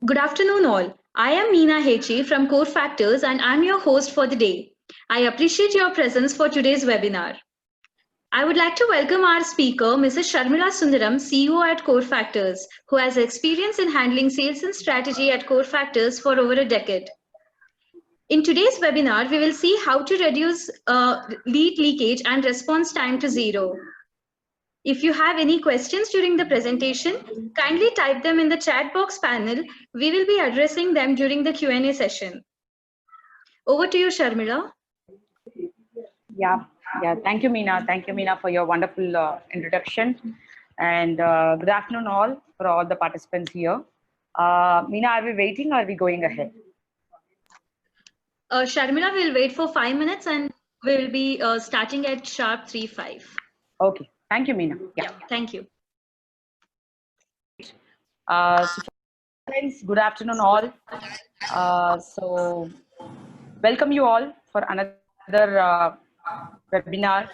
Good afternoon, all. I am Meena Hechi from Core Factors and I'm your host for the day. I appreciate your presence for today's webinar. I would like to welcome our speaker, Mrs. Sharmila Sundaram, CEO at Core Factors, who has experience in handling sales and strategy at Core Factors for over a decade. In today's webinar, we will see how to reduce lead leakage and response time to zero. If you have any questions during the presentation, kindly type them in the chat box panel. We will be addressing them during the Q&A session. Over to you, Sharmila. Yeah. Thank you, Meena. Thank you, Meena, for your wonderful introduction. And good afternoon, all, for all the participants here. Meena, are we waiting or are we going ahead? Sharmila will wait for 5 minutes and we'll be starting at sharp 3:05. Okay. Thank you, Meena. Yeah, thank you. So friends, good afternoon, all. So welcome you all for another webinar.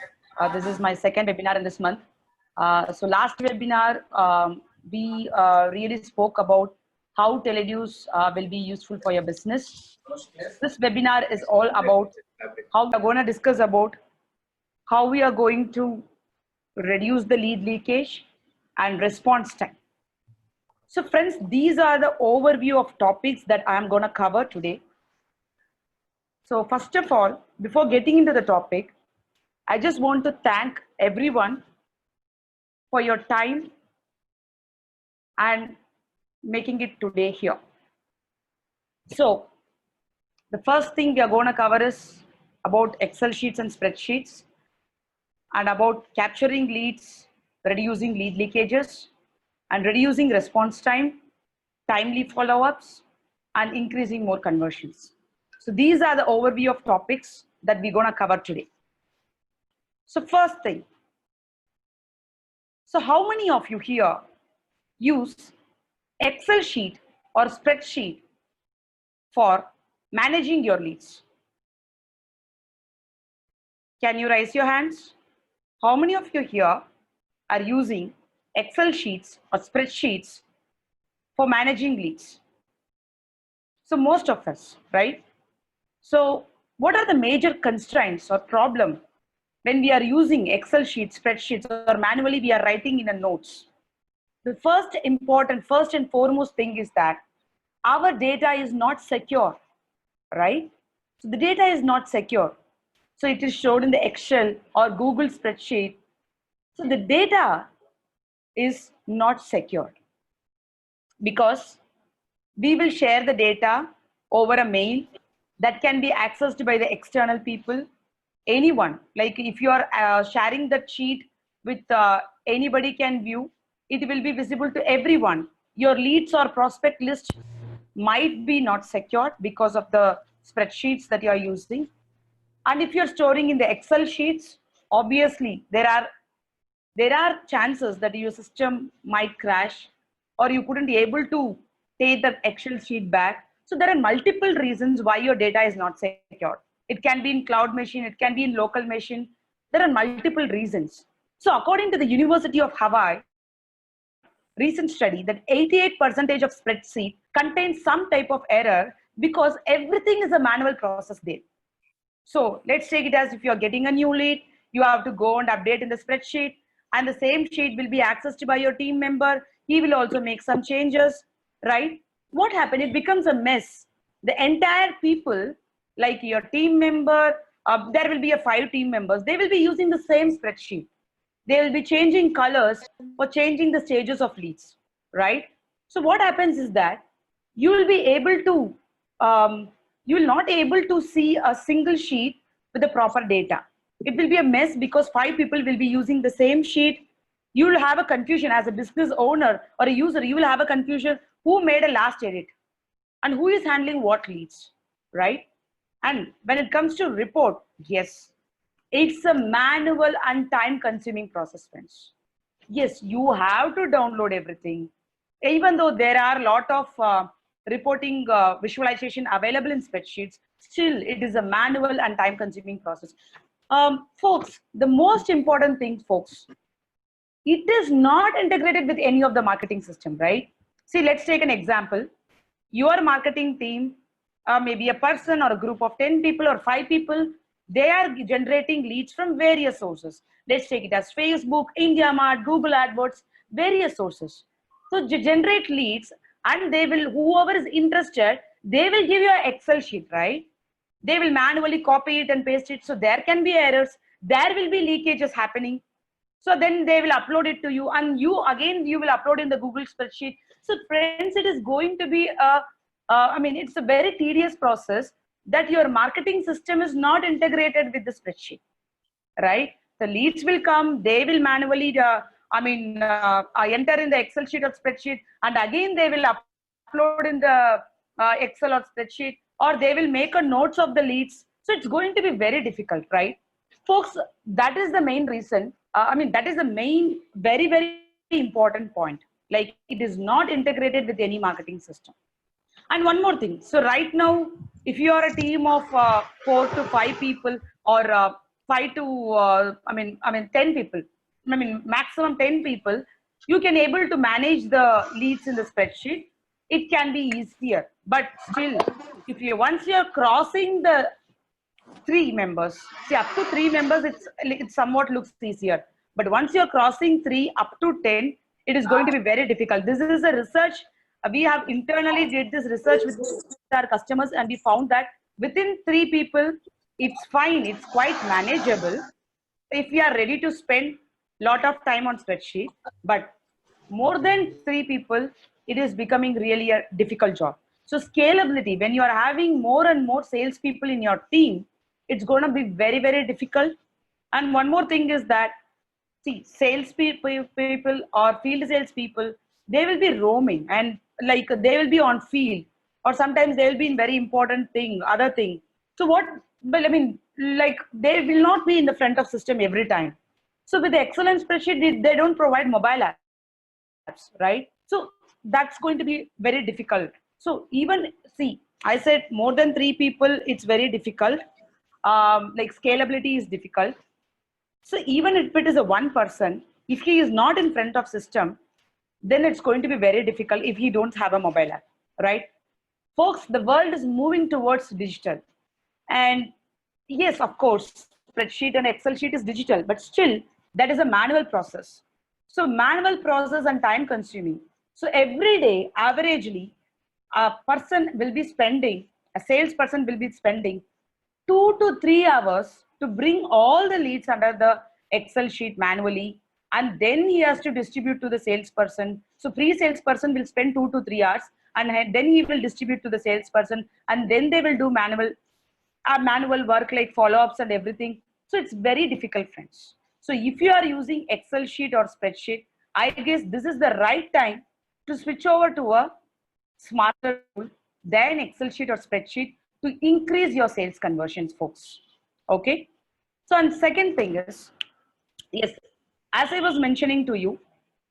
This is my second webinar in this month. So last webinar, we really spoke about how Teledues will be useful for your business. This webinar is all about how we're going to discuss about how we are going to reduce the lead leakage and response time. So friends, these are the overview of topics that I am going to cover today. So first of all, before getting into the topic, I just want to thank everyone for your time and making it today here. So the first thing we are going to cover is about Excel sheets and spreadsheets and about capturing leads, reducing lead leakages and reducing response time, timely follow-ups and increasing more conversions. So these are the overview of topics that we're going to cover today. So first thing, so how many of you here use Excel sheet or spreadsheet for managing your leads? Can you raise your hands? How many of you here are using Excel sheets or spreadsheets for managing leads? So most of us, right? So what are the major constraints or problem when we are using Excel sheets, spreadsheets, or manually we are writing in a notes? The first and foremost thing is that our data is not secure, right? So the data is not secure. So it is shown in the Excel or Google spreadsheet. So the data is not secure because we will share the data over a mail that can be accessed by the external people, anyone. Like if you are sharing that sheet with anybody can view, it will be visible to everyone. Your leads or prospect list might be not secured because of the spreadsheets that you are using. And if you're storing in the Excel sheets, obviously there are chances that your system might crash or you couldn't be able to take the Excel sheet back. So there are multiple reasons why your data is not secure. It can be in cloud machine, it can be in local machine. There are multiple reasons. So according to the University of Hawaii, recent study that 88% of spreadsheet contains some type of error because everything is a manual process there. So let's take it as if you're getting a new lead, you have to go and update in the spreadsheet and the same sheet will be accessed by your team member. He will also make some changes, right? What happened? It becomes a mess. The entire people, like your team member, there will be 5 team members. They will be using the same spreadsheet. They will be changing colors or changing the stages of leads, right? So what happens is that you will be able to, you will not able to see a single sheet with the proper data. It will be a mess because 5 people will be using the same sheet. You will have a confusion as a business owner or a user. You will have a confusion who made a last edit and who is handling what leads, right? And when it comes to report, yes, it's a manual and time consuming process, friends. Yes, you have to download everything. Even though there are a lot of reporting visualization available in spreadsheets, still it is a manual and time consuming process. Folks, the most important thing, folks, it is not integrated with any of the marketing system, right? See, let's take an example. your marketing team, maybe a person or a group of 10 people or 5 people, they are generating leads from various sources. Let's take it as Facebook, IndiaMart, Google AdWords, various sources. So generate leads, and they will, whoever is interested, they will give you an Excel sheet, right? They will manually copy it and paste it. So there can be errors. There will be leakages happening. So then they will upload it to you, and you again, you will upload in the Google spreadsheet. So friends, it is going to be I mean, it's a very tedious process that your marketing system is not integrated with the spreadsheet, right? The leads will come, they will manually, enter in the Excel sheet or spreadsheet, and again they will upload in the Excel or spreadsheet, or they will make a notes of the leads. So it's going to be very difficult, right? Folks, that is the main reason. That is the main, very, very important point. Like, it is not integrated with any marketing system. And one more thing. So right now, if you are a team of 4 to 5 people, or 5 to 10 people, maximum 10 people, you can able to manage the leads in the spreadsheet. It can be easier, but still, if you, once you're crossing the 3 members, see, up to 3 members, it somewhat looks easier, but once you're crossing 3 up to 10, it is going to be very difficult. This is a research. We have internally did this research with our customers, and we found that within 3 people, it's fine, it's quite manageable if we are ready to spend lot of time on spreadsheet. But more than 3 people, it is becoming really a difficult job. So scalability, when you are having more and more salespeople in your team, it's going to be very, very difficult. And one more thing is that, see, sales people or field sales people, they will be roaming, and like they will be on field, or sometimes they will be in very important thing, other thing. So what, well, I mean, like they will not be in the front of system every time. So with the excellent spreadsheet, they don't provide mobile apps, right? So that's going to be very difficult. So even, see, I said more than 3 people, it's very difficult. Like scalability is difficult. So even if it is a 1 person, if he is not in front of system, then it's going to be very difficult if he don't have a mobile app, right? Folks, the world is moving towards digital. And yes, of course, spreadsheet and Excel sheet is digital, but still that is a manual process. So manual process and time consuming. So every day, averagely, a person will be spending, a salesperson will be spending 2 to 3 hours to bring all the leads under the Excel sheet manually, and then he has to distribute to the salesperson. So pre-salesperson will spend 2 to 3 hours, and then he will distribute to the salesperson, and then they will do manual work like follow-ups and everything. So it's very difficult, friends. So if you are using Excel sheet or spreadsheet, I guess this is the right time to switch over to a smarter tool than Excel sheet or spreadsheet to increase your sales conversions, folks. Okay. So, and second thing is, yes, as I was mentioning to you,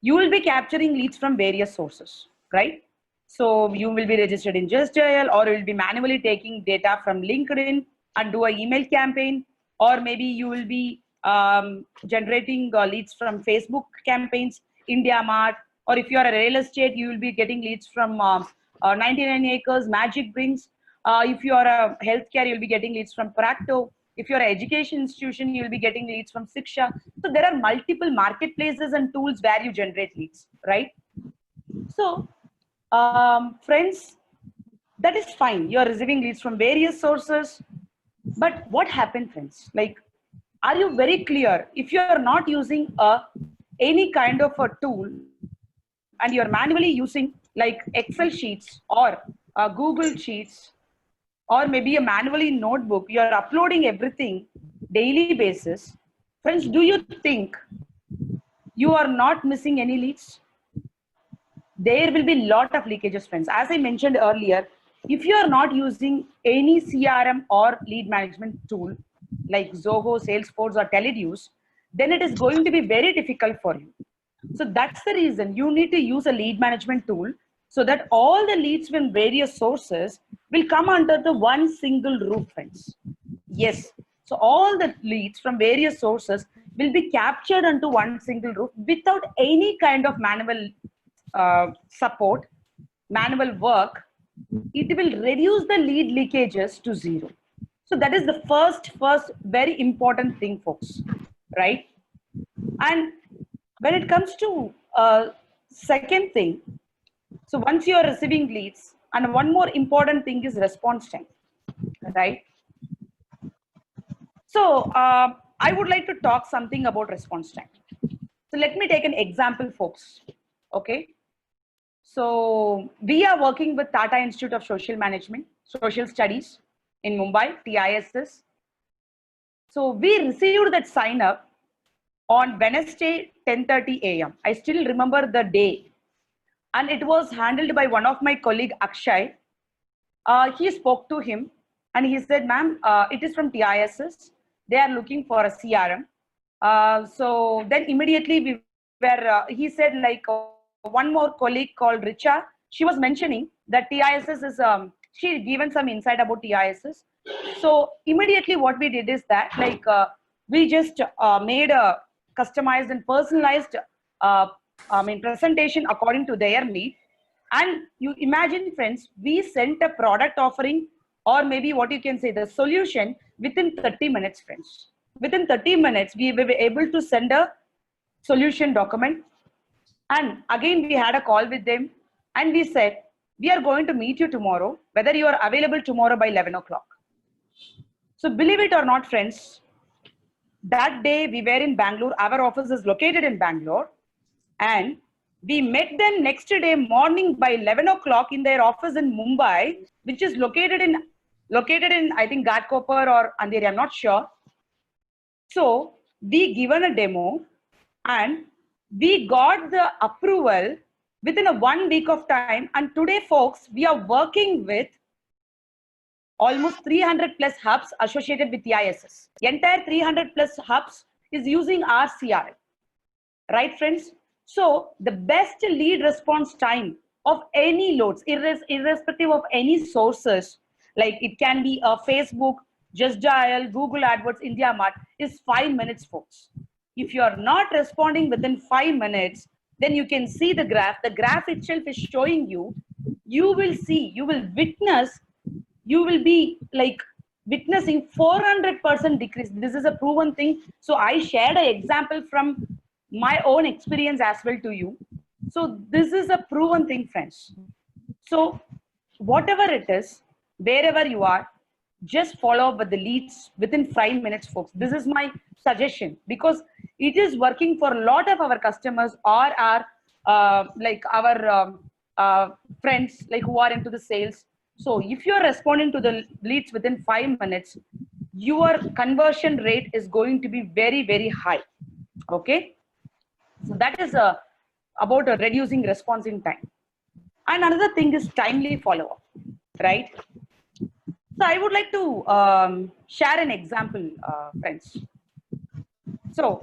you will be capturing leads from various sources, right? So you will be registered in JustDial, or you will be manually taking data from LinkedIn and do an email campaign, or maybe you will be generating leads from Facebook campaigns, IndiaMart, or if you are a real estate, you will be getting leads from 99 Acres, Magic Brings. If you are a healthcare, you'll be getting leads from Practo. If you're an education institution, you'll be getting leads from Siksha. So there are multiple marketplaces and tools where you generate leads, right? So, friends, that is fine. You're receiving leads from various sources. But what happened, friends? Like, are you very clear? If you are not using any kind of a tool, and you're manually using like Excel sheets or Google Sheets, or maybe a manually notebook, you're uploading everything daily basis, friends, do you think you are not missing any leads? There will be a lot of leakages, friends. As I mentioned earlier, if you are not using any CRM or lead management tool like Zoho, Salesforce, or Teleduce, then it is going to be very difficult for you. So that's the reason you need to use a lead management tool, so that all the leads from various sources will come under the one single roof, friends. Yes. So all the leads from various sources will be captured onto one single roof without any kind of manual support, manual work, it will reduce the lead leakages to zero. So that is the first very important thing, folks, right? And when it comes to second thing, so once you are receiving leads, and one more important thing is response time, right? So I would like to talk something about response time. So let me take an example, folks. Okay. So we are working with Tata Institute of Social Management, Social Studies in Mumbai, TISS. So we received that sign up on Wednesday, 10:30 a.m. I still remember the day. And it was handled by one of my colleague, Akshay. He spoke to him and he said, ma'am, it is from TISS. They are looking for a CRM. So then immediately we were, he said like one more colleague called Richa, she was mentioning that TISS is, she given some insight about TISS. So immediately what we did is that like we just made a customized and personalized presentation according to their need. And you imagine, friends, we sent a product offering, or maybe what you can say, the solution within 30 minutes, friends. Within 30 minutes, we were able to send a solution document. And again, we had a call with them and we said, we are going to meet you tomorrow, whether you are available tomorrow by 11 o'clock. So believe it or not, friends, that day we were in Bangalore. Our office is located in Bangalore. And we met them next day morning by 11 o'clock in their office in Mumbai, which is located in I think Ghatkopar or Andheri, I'm not sure. So we given a demo and we got the approval within a 1 week of time. And today, folks, we are working with almost 300 plus hubs associated with TISS. Entire 300 plus hubs is using our CRM, right, friends? So the best lead response time of any loads, irrespective of any sources, like it can be a Facebook, Just Dial, Google AdWords, IndiaMart, is 5 minutes, folks. If you are not responding within 5 minutes, then you can see the graph. The graph itself is showing you, you will see, you will witness, you will be like witnessing 400% decrease. This is a proven thing. So I shared an example from my own experience as well to you. So this is a proven thing, friends. So whatever it is, wherever you are, just follow up with the leads within 5 minutes, folks. This is my suggestion because it is working for a lot of our customers or our friends like who are into the sales. So if you're responding to the leads within 5 minutes, your conversion rate is going to be very, very high. Okay. So that is about reducing responding time. And another thing is timely follow-up, right? So I would like to share an example, friends. So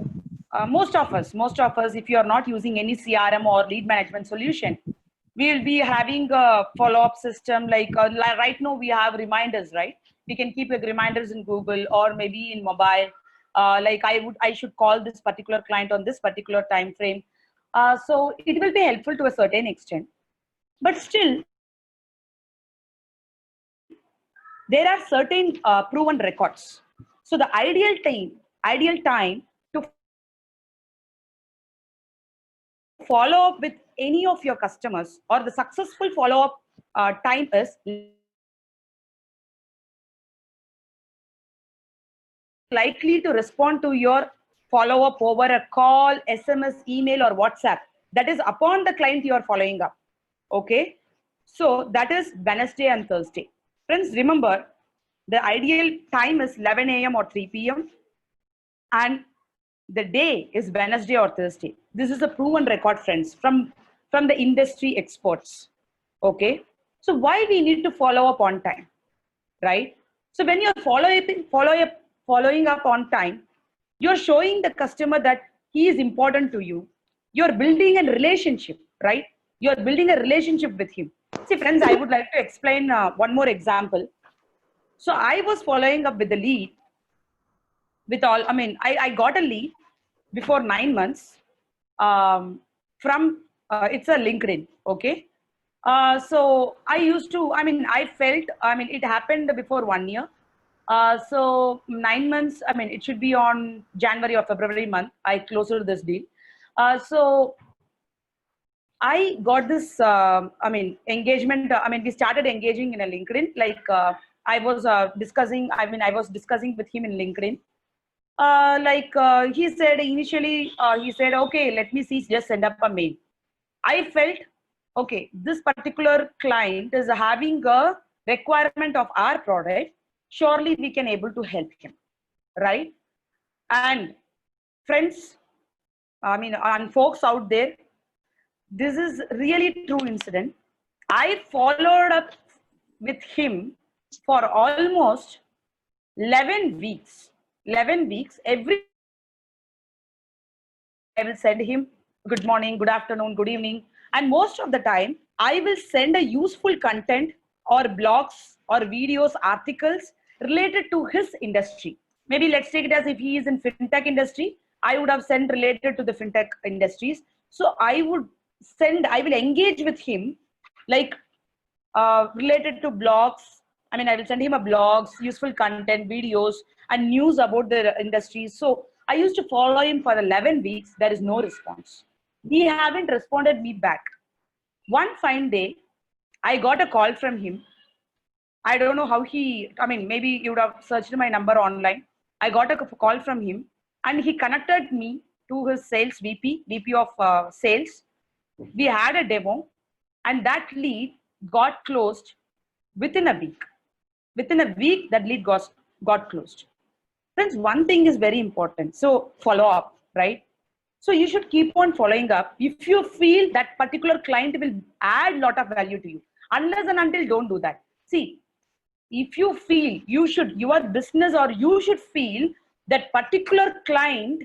most of us, if you are not using any CRM or lead management solution, we will be having a follow-up system. Like right now we have reminders, right? We can keep reminders in Google or maybe in mobile. Like I should call this particular client on this particular time frame. So it will be helpful to a certain extent, but still there are certain proven records. So the ideal time to follow up with any of your customers, or the successful follow-up time is likely to respond to your follow-up over a call, SMS, email, or WhatsApp. That is upon the client you are following up. Okay. So that is Wednesday and Thursday. Friends, remember the ideal time is 11 a.m. or 3 p.m. and the day is Wednesday or Thursday. This is a proven record, friends, from the industry experts. Okay. So why we need to follow up on time, right? So when you're following up on time, you're showing the customer that he is important to you. You're building a relationship, right? You're building a relationship with him. See, friends, I would like to explain one more example. So I was following up with the lead with all, I got a lead before 9 months from, it's a LinkedIn, okay? So I used to, I felt, it happened before 1 year. So 9 months, it should be on January or February month, I closed this deal. So I got this, engagement. We started engaging in a LinkedIn. Like I was discussing. I was discussing with him in LinkedIn. He said initially, he said, okay, let me see, just send up a mail. I felt, okay, this particular client is having a requirement of our product. Surely we can able to help him, right? And friends, and folks out there, this is really true incident. I followed up with him for almost 11 weeks. 11 weeks. Every I will send him good morning, good afternoon, good evening. And most of the time, I will send a useful content or blogs or videos, articles related to his industry. Maybe let's take it as if he is in fintech industry, I would have sent related to the fintech industries. So I will engage with him like related to blogs. I will send him a blogs, useful content, videos, and news about the industry. So I used to follow him for 11 weeks. There is no response. He haven't responded me back. One fine day, I got a call from him. I don't know how maybe you would have searched my number online. I got a call from him and he connected me to his sales VP of sales. We had a demo and that lead got closed within a week. Within a week, that lead got closed. Friends, one thing is very important. So follow up, right? So you should keep on following up. If you feel that particular client will add a lot of value to you, unless and until don't do that. See, if you feel your business or you should feel that particular client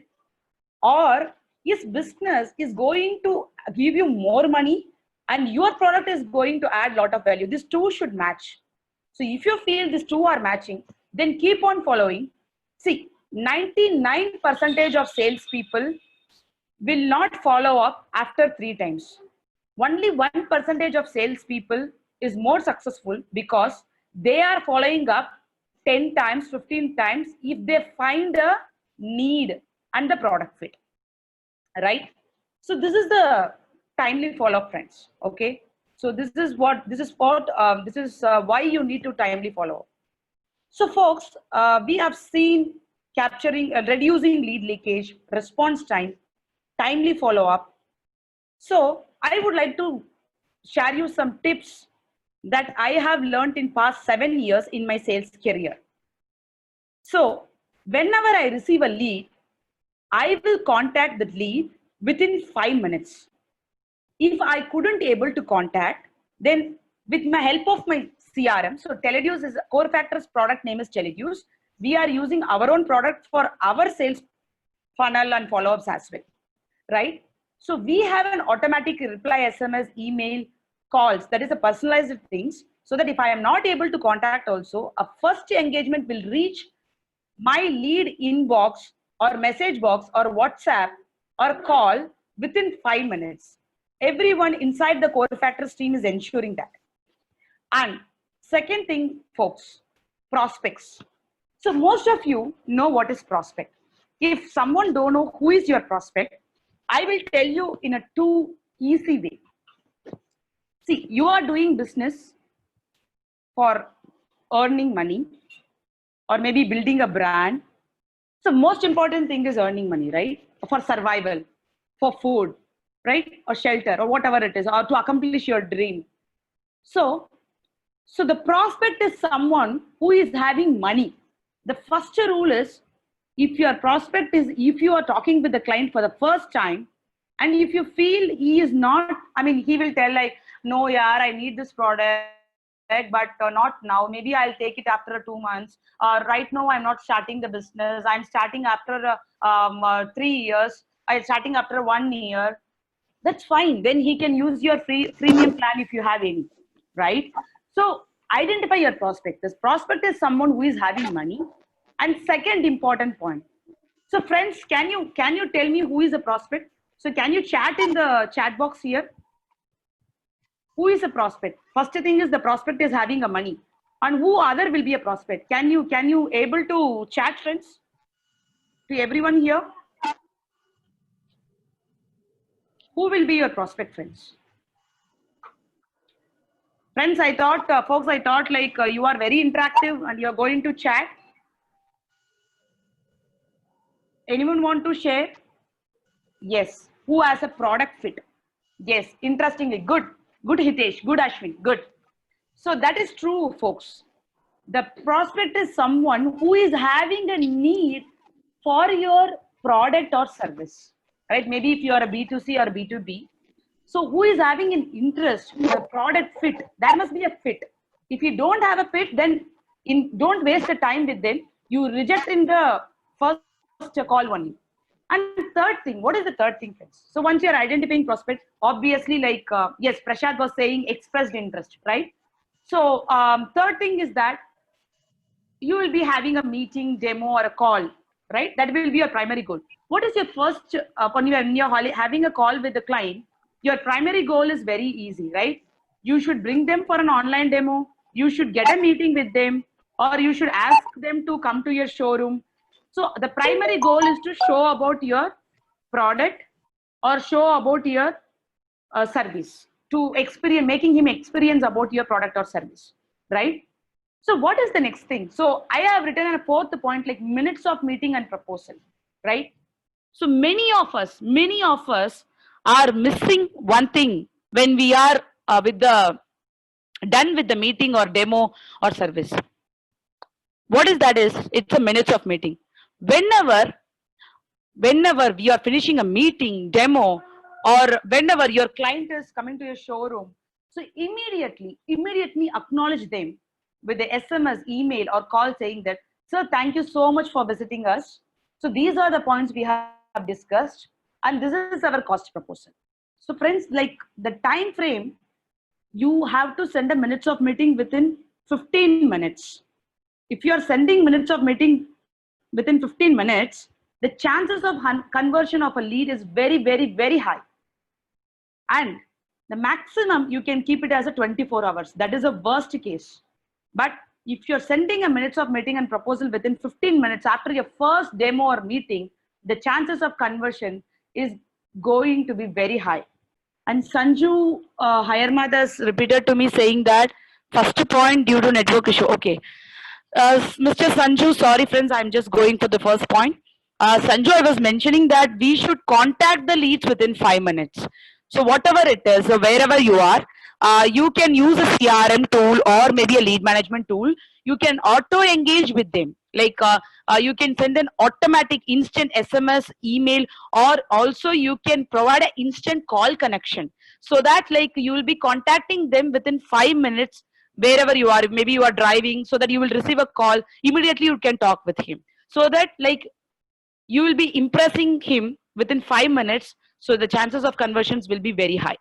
or his business is going to give you more money and your product is going to add a lot of value, these two should match. So if you feel these two are matching, then keep on following. See, 99% of salespeople will not follow up after 3 times. Only 1% of salespeople is more successful because they are following up 10 times, 15 times if they find a need and the product fit, right? So this is the timely follow-up, friends. Okay. So this is why you need to timely follow up. So folks, we have seen capturing, reducing lead leakage, response time, timely follow-up. So I would like to share you some tips that I have learned in past 7 years in my sales career. So whenever I receive a lead, I will contact the lead within 5 minutes. If I couldn't able to contact, then with my help of my CRM, so Teleduce is Core Factors product name is Teleduce. We are using our own product for our sales funnel and follow-ups as well, right? So we have an automatic reply SMS, email, calls, that is a personalized things, so that if I am not able to contact also, a first engagement will reach my lead inbox or message box or WhatsApp or call within 5 minutes. Everyone inside the Core Factors team is ensuring that. And second thing, folks, prospects. So most of you know what is prospect. If someone don't know who is your prospect, I will tell you in a 2 easy way. See, you are doing business for earning money or maybe building a brand. So most important thing is earning money, right? For survival, for food, right? Or shelter or whatever it is, or to accomplish your dream. So the prospect is someone who is having money. The first rule is, if your prospect is, if you are talking with the client for the first time, and if you feel he is not, he will tell like, no, yeah, I need this product, but not now. Maybe I'll take it after 2 months. Right now, I'm not starting the business. I'm starting after 3 years. I'm starting after 1 year. That's fine. Then he can use your freemium plan if you have any, right? So identify your prospect. This prospect is someone who is having money. And second important point. So friends, can you tell me who is a prospect? So can you chat in the chat box here? who is a prospect? First thing is the prospect is having a money, and who other will be a prospect? Can you able to chat, friends? To everyone here, who will be your prospect, friends? Friends, I thought, folks, I thought like you are very interactive and you are going to chat. Anyone want to share? Yes. Who has a product fit? Yes. Interestingly, good. Good, Hitesh. Good, Ashwin. Good. So that is true, folks. The prospect is someone who is having a need for your product or service, right? Maybe if you are a B2C or B2B. So who is having an interest, the product fit? There must be a fit. If you don't have a fit, then don't waste the time with them. You reject in the first call only. And third thing, what is the third thing, friends? So once you're identifying prospect, obviously, like, yes, Prashad was saying expressed interest, right? So third thing is that you will be having a meeting, demo, or a call, right? That will be your primary goal. What is your first, when you're having a call with the client, your primary goal is very easy, right? You should bring them for an online demo. You should get a meeting with them, or you should ask them to come to your showroom. So the primary goal is to show about your product or show about your service, to experience, making him experience about your product or service, right? So what is the next thing? So I have written a fourth point, like minutes of meeting and proposal, right? So many of us are missing one thing when we are done with the meeting or demo or service. What is that is, it's a minutes of meeting. Whenever we are finishing a meeting, demo, or whenever your client is coming to your showroom, so immediately acknowledge them with the SMS, email, or call saying that, sir, thank you so much for visiting us. So these are the points we have discussed, and this is our cost proposal. So friends, like the time frame, you have to send a minutes of meeting within 15 minutes. If you are sending minutes of meeting within 15 minutes, the chances of conversion of a lead is very, very, very high. And the maximum you can keep it as a 24 hours. That is a worst case. But if you're sending a minutes of meeting and proposal within 15 minutes after your first demo or meeting, the chances of conversion is going to be very high. And Sanju Hayarmad has repeated to me saying that first point due to network issue. Okay. Mr. Sanju, sorry friends, I'm just going for the first point. Sanju, I was mentioning that we should contact the leads within 5 minutes. So whatever it is, so wherever you are, you can use a CRM tool or maybe a lead management tool. You can auto engage with them. Like you can send an automatic instant SMS, email, or also you can provide an instant call connection, so that like you will be contacting them within 5 minutes wherever you are. Maybe you are driving, so that you will receive a call immediately, you can talk with him, so that like you will be impressing him within 5 minutes, so the chances of conversions will be very high,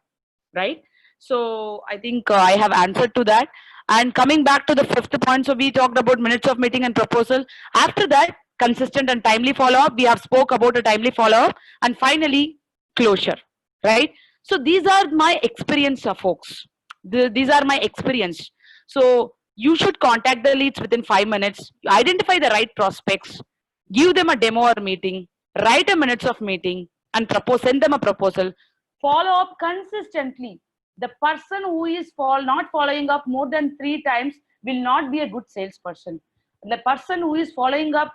right? So I think I have answered to that. And coming back to the fifth point, so we talked about minutes of meeting and proposal. After that, consistent and timely follow-up. We have spoke about a timely follow-up, and finally closure, right? So these are my experience, folks. These are my experience. So you should contact the leads within 5 minutes, identify the right prospects, give them a demo or meeting, write a minutes of meeting, and send them a proposal. Follow up consistently. The person who is not following up more than 3 times will not be a good salesperson. The person who is following up,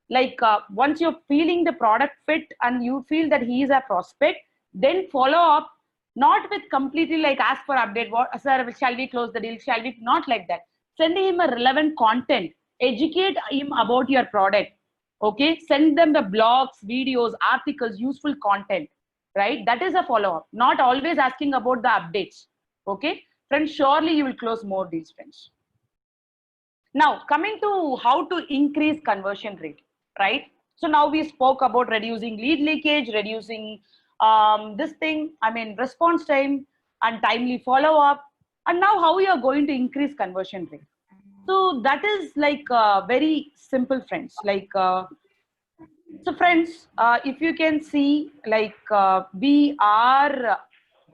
like once you're feeling the product fit and you feel that he is a prospect, then follow up, not with completely like ask for update. What, sir, shall we close the deal? Shall we? Not like that. Send him a relevant content. Educate him about your product. Okay, send them the blogs, videos, articles, useful content, right? That is a follow-up, not always asking about the updates. Okay, friends, surely you will close more deals, friends. Now, coming to how to increase conversion rate, right? So now we spoke about reducing lead leakage, reducing response time and timely follow-up. And now how we are going to increase conversion rate. So that is like very simple, friends. Like, so friends, if you can see, like we are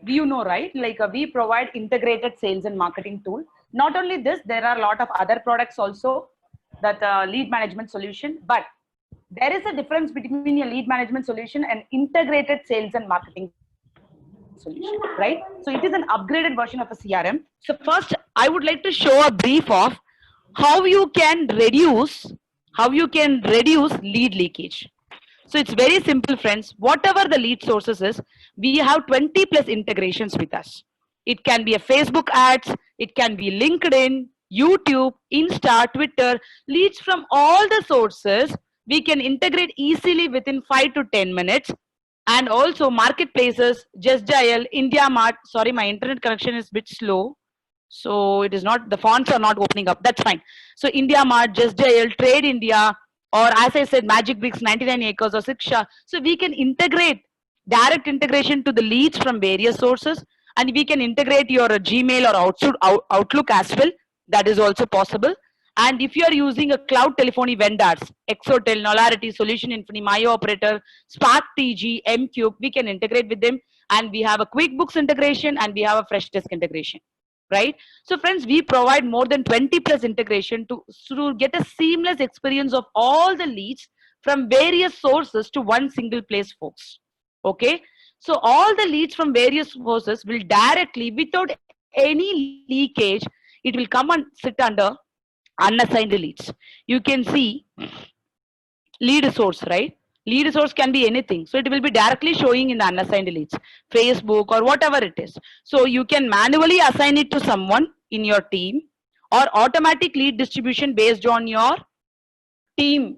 you know, right? Like we provide integrated sales and marketing tool. Not only this, there are a lot of other products also that lead management solution, but there is a difference between a lead management solution and integrated sales and marketing solution, right? So it is an upgraded version of a CRM. So first, I would like to show a brief of how you can reduce lead leakage. So it's very simple, friends. Whatever the lead sources is, we have 20 plus integrations with us. It can be a Facebook ads, it can be LinkedIn, YouTube, Insta, Twitter, leads from all the sources. We can integrate easily within 5 to 10 minutes. And also marketplaces, Just Dial, India Mart. Sorry, my internet connection is a bit slow. So it is not, the fonts are not opening up. That's fine. So India Mart, Just Dial, Trade India, or as I said, Magic Bricks, 99 Acres, or Siksha. So we can integrate direct integration to the leads from various sources, and we can integrate your Gmail or Outlook as well. That is also possible. And if you are using a cloud telephony vendors, Exotel, Nolarity, Solution Infinity, MyOperator, Spark TG, MCube, we can integrate with them. And we have a QuickBooks integration and we have a Freshdesk integration, right? So friends, we provide more than 20 plus integration to get a seamless experience of all the leads from various sources to one single place, folks. Okay. So all the leads from various sources will directly, without any leakage, it will come and sit under unassigned leads. You can see lead source, right? Lead source can be anything. So it will be directly showing in the unassigned leads, Facebook or whatever it is. So you can manually assign it to someone in your team, or automatic lead distribution based on your team,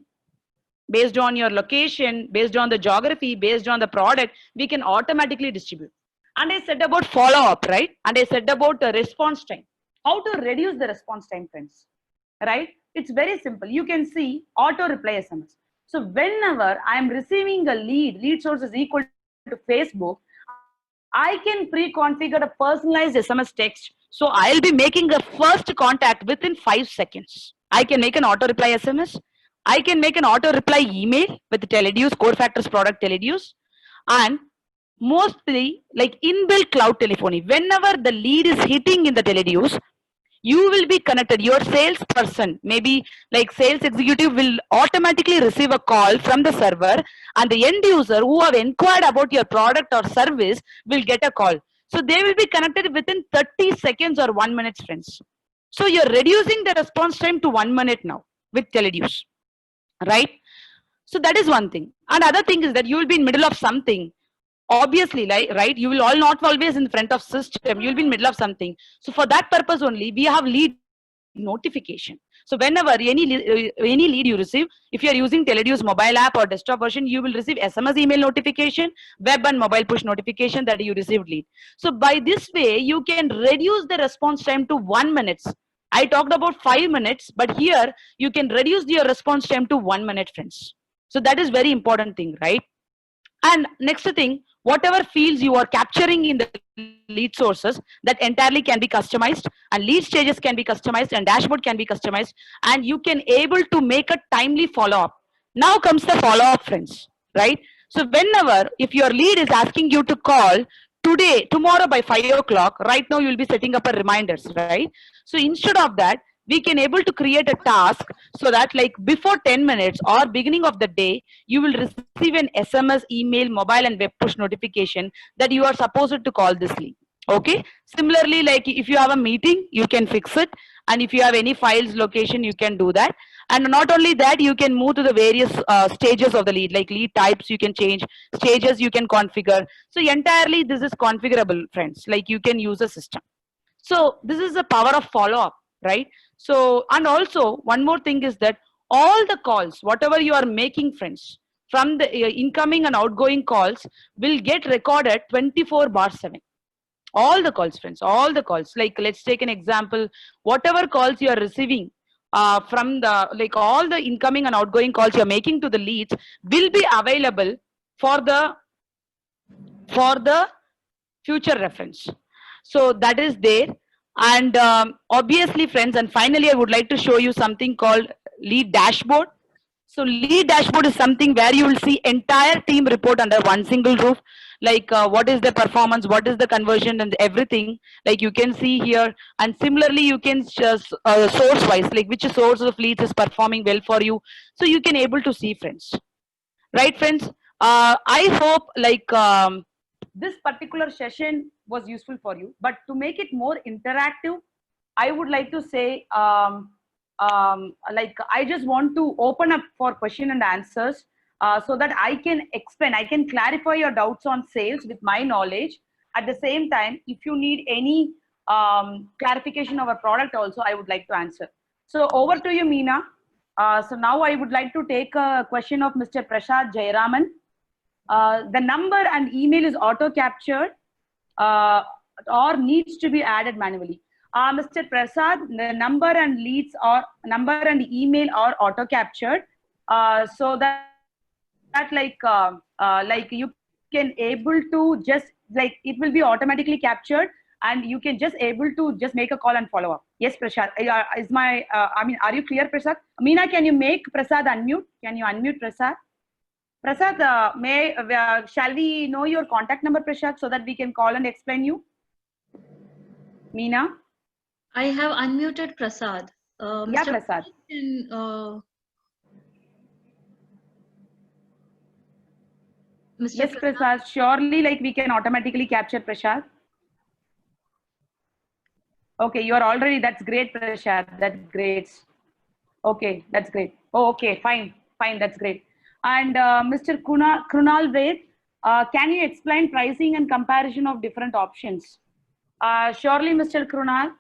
based on your location, based on the geography, based on the product, we can automatically distribute. And I said about follow up, right? And I said about the response time. How to reduce the response time, friends? Right? It's very simple. You can see auto reply SMS. So whenever I am receiving a lead source is equal to Facebook, I can pre-configure a personalized SMS text. So I'll be making a first contact within 5 seconds. I can make an auto reply SMS. I can make an auto reply email with Teleduce, Core Factors product Teleduce, and mostly like inbuilt cloud telephony. Whenever the lead is hitting in the Teleduce, you will be connected. Your salesperson, maybe like sales executive, will automatically receive a call from the server, and the end user who have inquired about your product or service will get a call. So they will be connected within 30 seconds or 1 minute, friends. So you're reducing the response time to 1 minute now with Teleduce, right? So that is one thing. And other thing is that you will be in middle of something. Obviously, like, right, you will all not always in front of system, you will be in middle of something. So for that purpose only, we have lead notification. So whenever any lead you receive, if you are using Teleduce mobile app or desktop version, you will receive SMS email notification, web and mobile push notification that you received lead. So by this way, you can reduce the response time to 1 minute. I talked about 5 minutes, but here you can reduce your response time to 1 minute, friends. So that is very important thing, right? And next thing, whatever fields you are capturing in the lead sources, that entirely can be customized, and lead stages can be customized, and dashboard can be customized, and you can able to make a timely follow-up. Now comes the follow-up, friends, right? So whenever, if your lead is asking you to call today, tomorrow by 5 o'clock, right now you will be setting up a reminders, right? So instead of that, we can able to create a task so that like before 10 minutes or beginning of the day, you will receive an SMS, email, mobile and web push notification that you are supposed to call this lead. Okay. Similarly, like if you have a meeting, you can fix it. And if you have any files location, you can do that. And not only that, you can move to the various stages of the lead, like lead types, you can change stages, you can configure. So entirely this is configurable, friends, like you can use a system. So this is the power of follow-up, right? So, and also one more thing is that all the calls, whatever you are making, friends, from the incoming and outgoing calls will get recorded 24/7. All the calls, friends, all the calls. Like let's take an example, whatever calls you are receiving from the, like all the incoming and outgoing calls you are making to the leads will be available for the future reference. So that is there. And obviously, friends, and finally, I would like to show you something called lead dashboard. So lead dashboard is something where you will see entire team report under one single roof. like what is the performance, what is the conversion and everything, like you can see here. And similarly you can just source wise, like which source of leads is performing well for you, so you can able to see, friends. Right, friends? I hope like this particular session was useful for you, but to make it more interactive, I would like to say like I just want to open up for question and answers, so that I can explain, I can clarify your doubts on sales with my knowledge. At the same time, if you need any clarification of a product also, I would like to answer. So over to you, Meena. So now I would like to take a question of Mr. Prasad Jayaraman. The number and email is auto captured or needs to be added manually. Mr. Prasad, the number and leads or number and email are auto captured, so that like you can able to just like it will be automatically captured, and you can just able to just make a call and follow up. Yes, Prasad, is my I mean, are you clear, Prasad? Meena, can you make Prasad unmute? Can you unmute Prasad? Prasad, shall we know your contact number, Prasad, so that we can call and explain you? Meena? I have unmuted Prasad. Yeah, Mr. Prasad. Mr. Yes, Prasad, surely like we can automatically capture Prasad. Okay, you are already, that's great, Prasad, that's great. Okay, that's great. Oh, okay, fine, that's great. And Mr. Krunal Ved, can you explain pricing and comparison of different options? Surely, Mr. Krunal.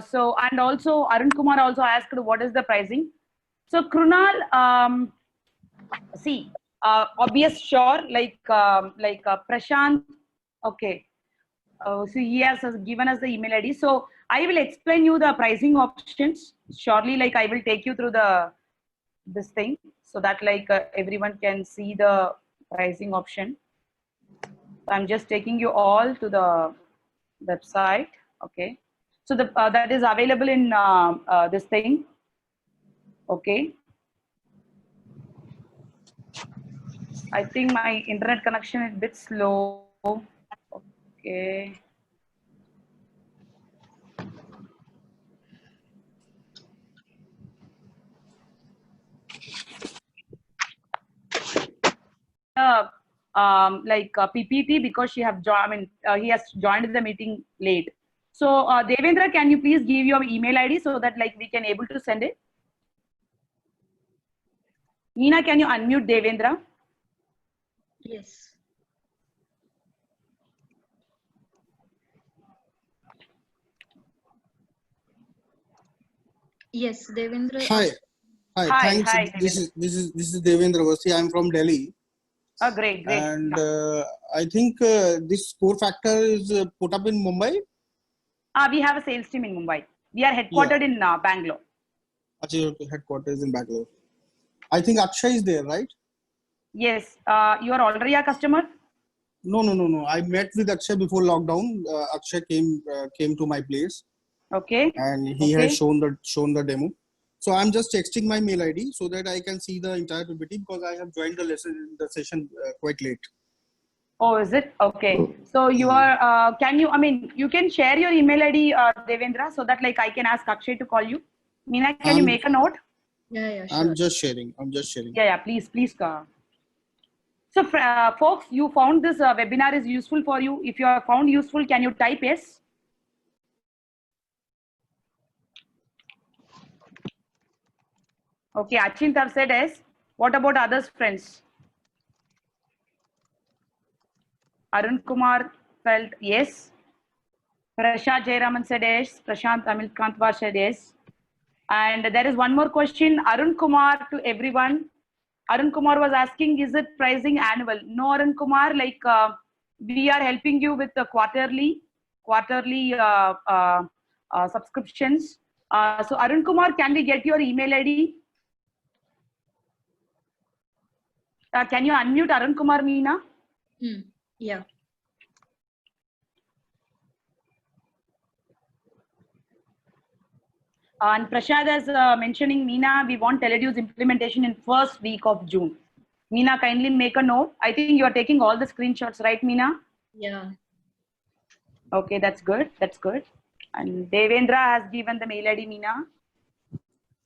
So, and also Arun Kumar also asked what is the pricing. So, Krunal, see, obvious, sure, like Prashant. Okay. So he has given us the email ID. So I will explain you the pricing options. Surely, like I will take you through this thing so that like everyone can see the pricing option. So I'm just taking you all to the website. Okay. So the that is available in this thing. Okay. I think my internet connection is a bit slow. Okay. Like PPT because she have joined. I mean, he has joined the meeting late. So Devendra, can you please give your email ID so that like we can able to send it? Meena, can you unmute Devendra? Yes. Yes, Devendra. Hi. Hi. Hi, Thanks. hi, This is Devendra Vasi. I'm from Delhi. Great. And I think this core factor is put up in Mumbai. We have a sales team in Mumbai. We are headquartered in Bangalore. Actually, headquarters in Bangalore. I think Akshay is there, right? Yes. You are already a customer? No. I met with Akshay before lockdown. Akshay came to my place. Okay. And he has shown the demo. So I'm just texting my mail ID so that I can see the entire PPT because I have joined the session quite late. Oh, is it? Okay. So you are, can you, I mean, you can share your email ID, Devendra, so that like I can ask Akshay to call you. Meena, can you make a note? Yeah, sure. I'm just sharing. Yeah, please. So folks, you found this webinar is useful for you. If you are found useful, can you type yes? Okay, Achint have said yes. What about others, friends? Arun Kumar felt yes. Prashant Jayaraman said yes. Prashant Amil Kantwar said yes. And there is one more question. Arun Kumar to everyone. Arun Kumar was asking, is it pricing annual? No, Arun Kumar, like we are helping you with the quarterly subscriptions. So Arun Kumar, can we get your email ID? Can you unmute Arun Kumar, Meena? Yeah. And Prashad is mentioning, Meena, we want Teledu's implementation in first week of June. Meena, kindly make a note. I think you are taking all the screenshots, right, Meena? Yeah. Okay, that's good. That's good. And Devendra has given the mail ID, Meena.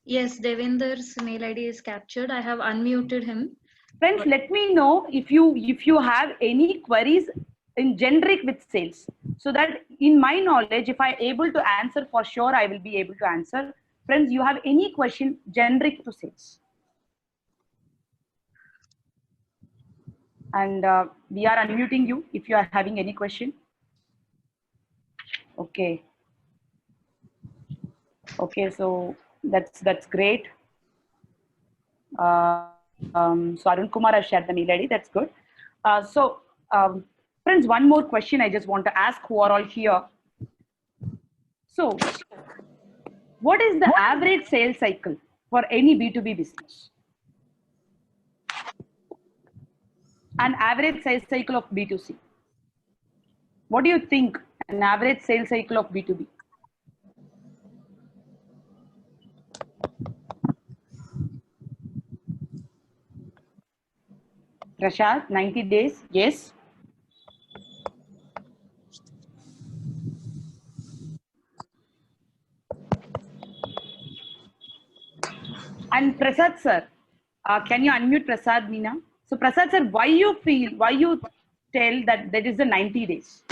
Yes, Devender's mail ID is captured. I have unmuted him. Friends, let me know if you have any queries in generic with sales, so that in my knowledge, if I able to answer, for sure I will be able to answer. Friends, you have any question generic to sales? And we are unmuting you if you are having any question. Okay. Okay, so that's great. So Arun Kumar has shared the mail ID. That's good. Friends, one more question I just want to ask who are all here. So, what is the average sales cycle for any B2B business? An average sales cycle of B2C. What do you think an average sales cycle of B2B? Rashad, 90 days, yes. And Prasad sir, can you unmute Prasad, Meena? So Prasad sir, why you tell that there is a 90 days?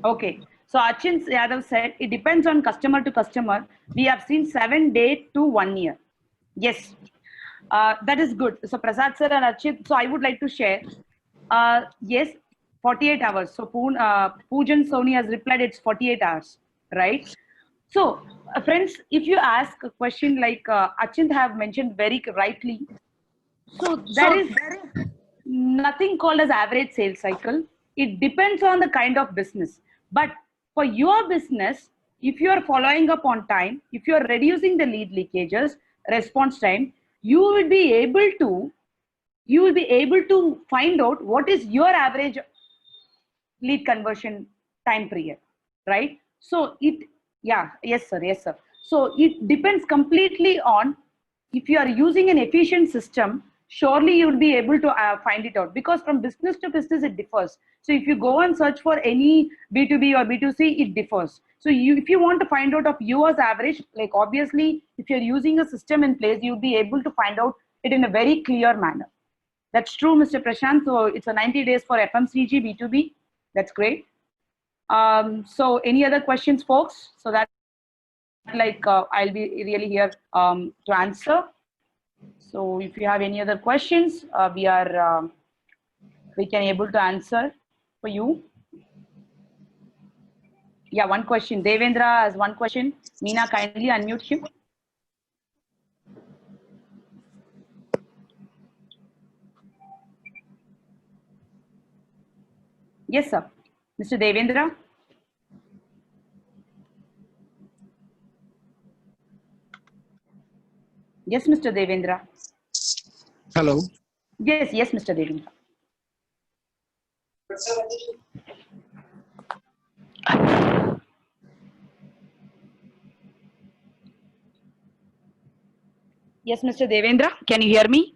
Okay, so Achin Yadav said it depends on customer to customer. We have seen 7 days to 1 year. Yes, that is good. So Prasad sir and Achit, so I would like to share. Yes, 48 hours. So Poojan Soni has replied it's 48 hours, right? So friends, if you ask a question like Achint have mentioned very rightly, so there is nothing called as average sales cycle. It depends on the kind of business. But for your business, if you are following up on time, if you are reducing the lead leakages, response time, you will be able to find out what is your average lead conversion time period, right? So yes sir. So it depends completely on, if you are using an efficient system, surely you will be able to find it out, because from business to business it differs. So if you go and search for any B2B or B2C, it differs. So if you want to find out of yours average, like obviously if you're using a system in place, you'll be able to find out it in a very clear manner. That's true, Mr. Prashant. So it's a 90 days for FMCG B2B. That's great. So any other questions, folks? So that I'll be really here to answer. So if you have any other questions, we can able to answer for you. Yeah, one question. Devendra has one question. Meena, kindly unmute him. Yes, sir. Mr. Devendra. Yes, Mr. Devendra. Hello. Yes, Mr. Devendra. Yes, Mr. Devendra, can you hear me?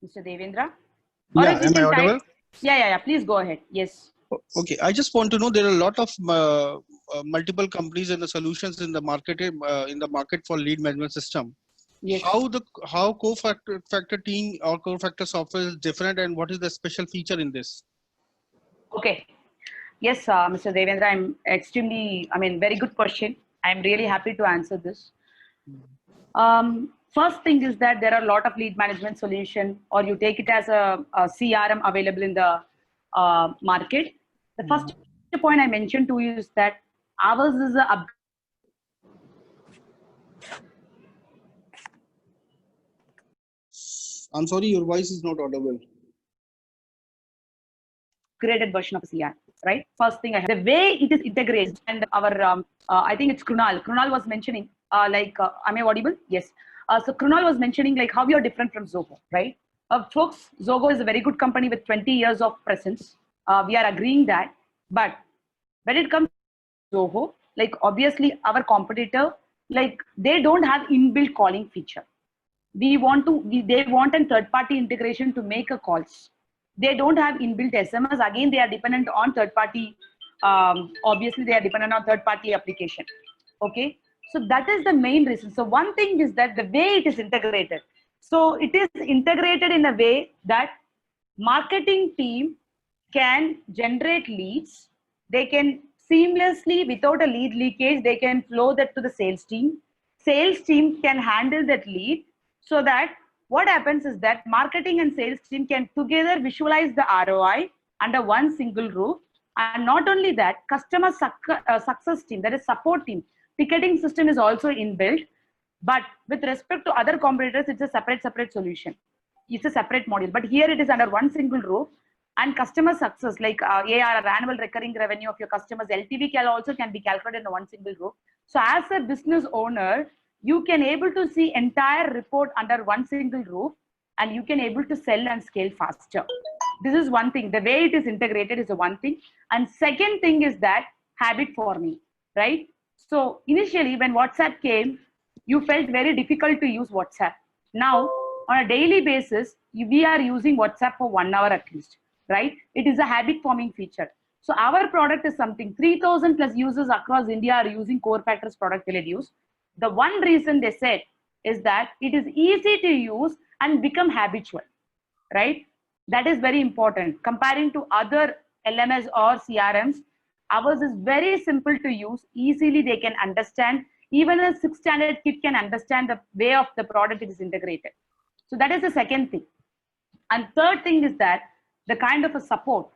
Mr. Devendra? Yeah, am I audible? Yeah. Please go ahead. Yes. Okay, I just want to know, there are a lot of multiple companies and the solutions in the market for lead management system. Yes. How CoFactor team or CoFactor software is different, and what is the special feature in this? Okay. Yes, Mr. Devendra, very good question. I'm really happy to answer this. First thing is that there are a lot of lead management solution, or you take it as a CRM available in the market. The first point I mentioned to you is that ours is a I'm sorry, your voice is not audible. upgraded version of CRM, right? First thing, the way it is integrated, and our I think it's Krunal. Krunal was mentioning am I audible? Yes. So Krunal was mentioning like how we are different from Zoho, right? Folks, Zoho is a very good company with 20 years of presence. We are agreeing that, but when it comes to Zoho, Like obviously our competitor, like they don't have inbuilt calling feature. They want a third party integration to make a calls. They don't have inbuilt SMS. Again, they are dependent on third party. Obviously, they are dependent on third party application. Okay. So that is the main reason. So one thing is that the way it is integrated. So it is integrated in a way that marketing team can generate leads. They can seamlessly, without a lead leakage, they can flow that to the sales team. Sales team can handle that lead, so that what happens is that marketing and sales team can together visualize the ROI under one single roof. And not only that, customer success team, that is support team, ticketing system is also inbuilt. But with respect to other competitors, it's a separate solution. It's a separate module. But here it is under one single roof. And customer success, like ARR, annual recurring revenue of your customers, LTV can be calculated in one single roof. So as a business owner, you can able to see entire report under one single roof, and you can able to sell and scale faster. This is one thing. The way it is integrated is a one thing. And second thing is that habit forming, right? So initially when WhatsApp came, you felt very difficult to use WhatsApp. Now on a daily basis, we are using WhatsApp for 1 hour at least, right? It is a habit forming feature. So our product is something 3,000 plus users across India are using Core Factors product will use. The one reason they said is that it is easy to use and become habitual, right? That is very important. Comparing to other LMS or CRMs, ours is very simple to use. Easily they can understand. Even a 6th standard kid can understand the way of the product it is integrated. So that is the second thing. And third thing is that the kind of a support.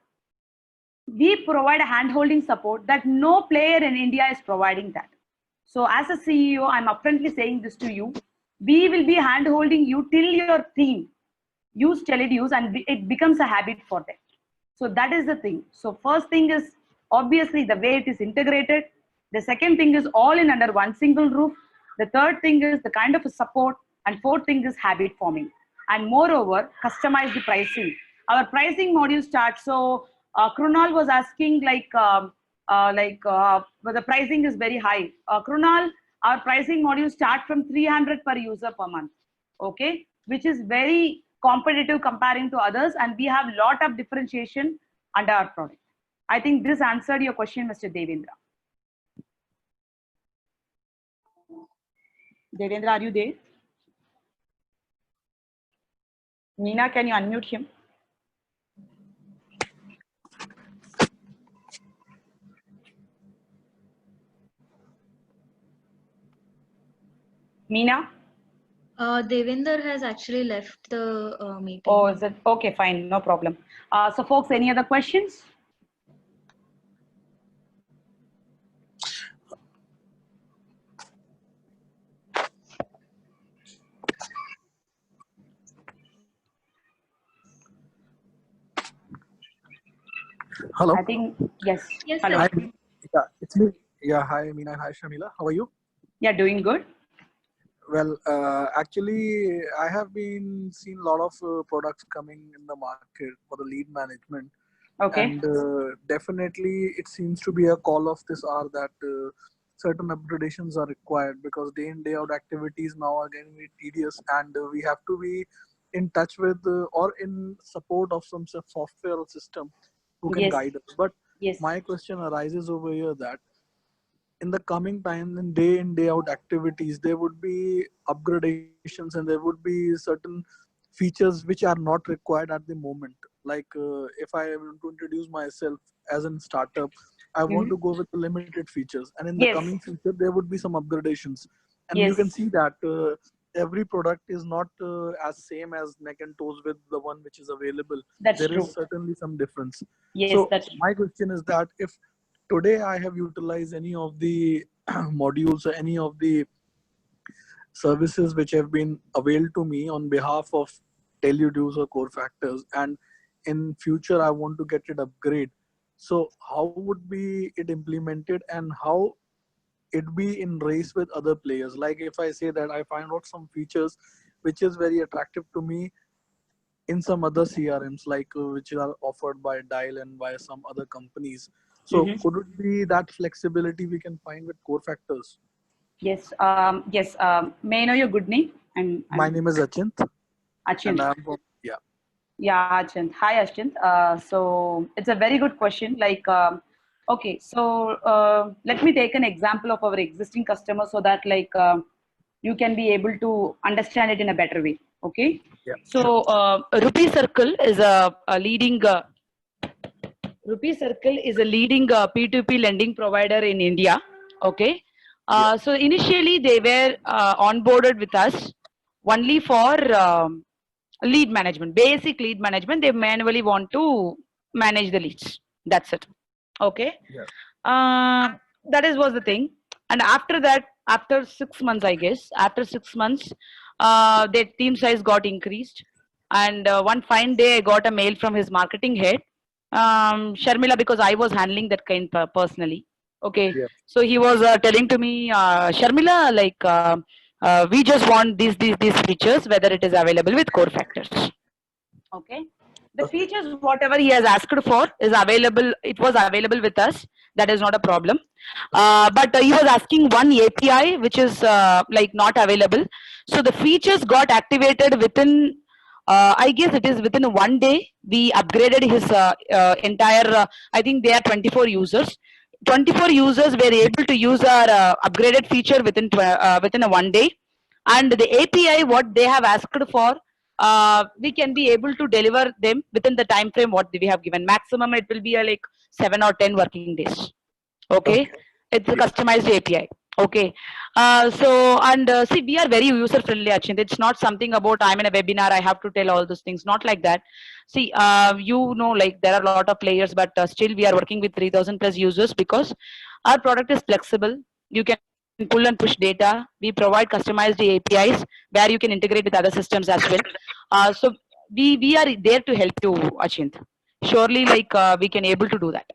We provide a hand-holding support that no player in India is providing that. So as a CEO, I'm upfrontly saying this to you. We will be hand-holding you till your team use Teledues and it becomes a habit for them. So that is the thing. So first thing is obviously the way it is integrated. The second thing is all in under one single roof. The third thing is the kind of a support. And fourth thing is habit forming. And moreover, customize the pricing. Our pricing module starts. So Krunal was asking well, the pricing is very high. Krunal, our pricing module start from 300 per user per month. Okay, which is very competitive comparing to others, and we have lot of differentiation under our product. I think this answered your question, Mr. Devendra. Devendra, are you there? Meena, can you unmute him? Meena? Devinder has actually left the meeting. Oh, is it? Okay, fine, no problem. So folks, any other questions? Hello. I think, yes. Yes, Hello. sir. Hi, yeah, it's me. Yeah, hi, Meena. Hi, Shamila. How are you? Yeah, doing good. Well, actually, I have been seeing a lot of products coming in the market for the lead management. Okay. And definitely, it seems to be a call of this hour that certain upgradations are required because day in, day out activities now are getting very tedious, and we have to be in touch with or in support of some sort of software or system who can Yes. guide us. But Yes. my question arises over here that in the coming time in day out activities there would be upgradations and there would be certain features which are not required at the moment, like if I want to introduce myself as a startup, I want to go with the limited features, and in the Yes. coming future there would be some upgradations, and you Yes. can see that every product is not as same as neck and toes with the one which is available. That's There true. is certainly some difference. Yes, So that's true. my question is that if today I have utilized any of the modules or any of the services which have been availed to me on behalf of Teledues or Core Factors, and in future I want to get it upgrade. So how would be it implemented and how it be in race with other players? Like if I say that I find out some features which is very attractive to me in some other CRMs, like which are offered by Dial and by some other companies. So Mhm. could it be that flexibility we can find with core factors? Yes. Yes. May I know your good name? My name is Achint, and Achint. I'm from, yeah. Yeah, Achint. Hi, Achint. So it's a very good question. Like, okay, so let me take an example of our existing customer so that you can be able to understand it in a better way. Okay. Yeah, So Rupee Circle is a leading Rupee Circle is a leading P2P lending provider in India. Okay. So initially they were onboarded with us only for lead management, basic lead management. They manually want to manage the leads. That's it. Okay. yeah, That is was the thing. And after that, after 6 months, I guess, after 6 months, their team size got increased. And one fine day, I got a mail from his marketing head, Sharmila, because I was handling that kind personally. Okay. yeah. So he was telling to me, Sharmila, we just want these features, whether it is available with core factors. Okay. The Okay. features, whatever he has asked for, is available. It was available with us. That is not a problem. But he was asking one API, which is not available. So the features got activated within. I guess it is within one day. We upgraded his entire. I think they are 24 users. 24 users were able to use our upgraded feature within a one day, and the API what they have asked for, we can be able to deliver them within the time frame what we have given. Maximum it will be 7 or 10 working days. Okay, Okay. it's a Yeah. customized API. Okay, so and see, we are very user friendly, Achint. It's not something about I'm in a webinar, I have to tell all those things. Not like that. See, like there are a lot of players, but still we are working with 3,000 plus users because our product is flexible. You can pull and push data. We provide customized APIs where you can integrate with other systems as well. So we are there to help you, Achint. Surely, we can able to do that.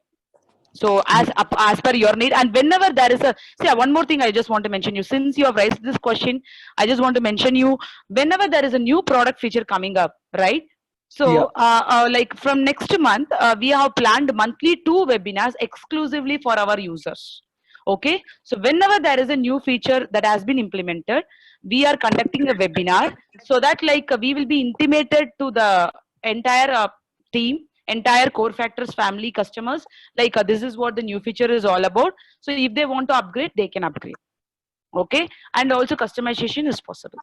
So as per your need, and whenever there is a one more thing I just want to mention you, since you have raised this question, I just want to mention you, whenever there is a new product feature coming up, right? Yeah. So like from next month, we have planned monthly 2 webinars exclusively for our users. Okay, so whenever there is a new feature that has been implemented, we are conducting a webinar so that we will be intimated to the entire team, entire core factors family customers, this is what the new feature is all about. So if they want to upgrade, they can upgrade. Okay, and also customization is possible.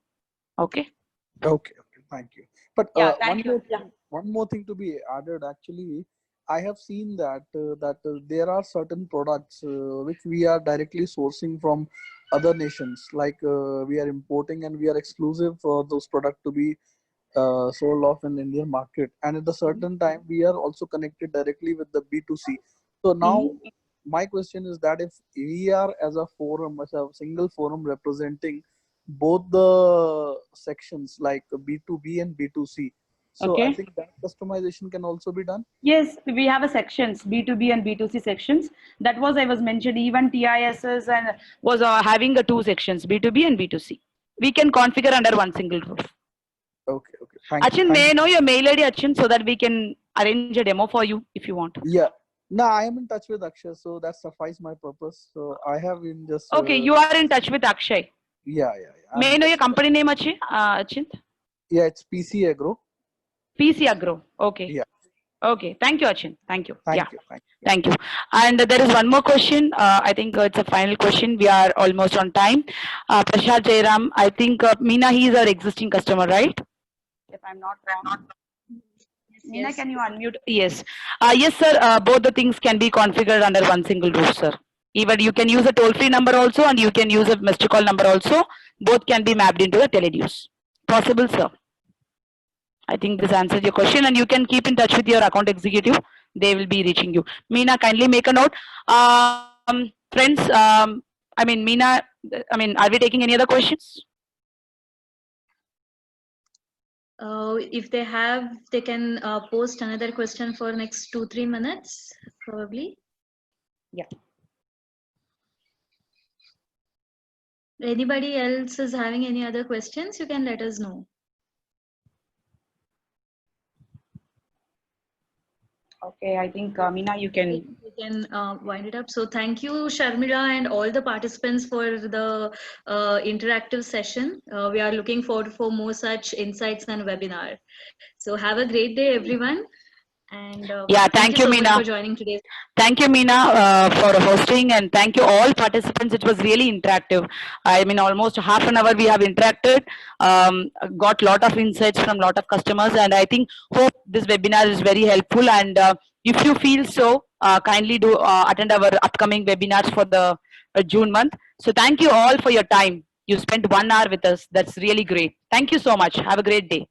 Okay. Okay. Okay. Thank you. But Yeah, thank you. Yeah. one more thing to be added. Actually, I have seen that there are certain products which we are directly sourcing from other nations. Like we are importing and we are exclusive for those products to be sold off in Indian market. And at a certain time, we are also connected directly with the B2C. So now, Mhm. my question is that if we are as a forum, as a single forum representing both the sections like B2B and B2C, so I Okay. think that customization can also be done. Yes, we have a sections, B2B and B2C sections. That was I was mentioned. Even TISs and was having a 2 sections, B2B and B2C. We can configure under one single roof. Okay, okay. Thank you. Achin, Thank may you. I know your mail ID, Achin, so that we can arrange a demo for you if you want? Yeah. No, I am in touch with Akshay, so that suffice my purpose. So I have been just Okay, you are in touch with Akshay. yeah. May I I'm know your just company name, Achin? Achint? yeah, it's PC Agro. PC Agro. Okay. Yeah. Okay. Thank you, Achin. Thank you. Yeah. Thank you. Thank you. Thank you. And there is one more question. I think it's a final question. We are almost on time. Prashad Jairam, I think Meena, he is our existing customer, right? If I'm not wrong. Meena, Yes. can you unmute? Yes. Yes, sir. Both the things can be configured under one single roof, sir. Even you can use a toll-free number also, and you can use a missed call number also. Both can be mapped into the teledues. Possible, sir. I think this answers your question, and you can keep in touch with your account executive. They will be reaching you. Meena, kindly make a note. Friends, I mean, Meena, are we taking any other questions? If they have, they can post another question for next 2-3 minutes, probably. Yeah. Anybody else is having any other questions, you can let us know. Okay, I think Meena, you can. We can wind it up. So thank you, Sharmila, and all the participants for the interactive session. We are looking forward for more such insights and webinar. So have a great day, everyone. And Yeah, thank you thank you, so much Meena. for joining today. Thank you, Meena, for hosting, and thank you all participants. It was really interactive. I mean, almost half an hour we have interacted, got lot of insights from lot of customers, and I think hope this webinar is very helpful. And if you feel so, kindly do attend our upcoming webinars for the June month. So thank you all for your time. You spent 1 hour with us. That's really great. Thank you so much. Have a great day.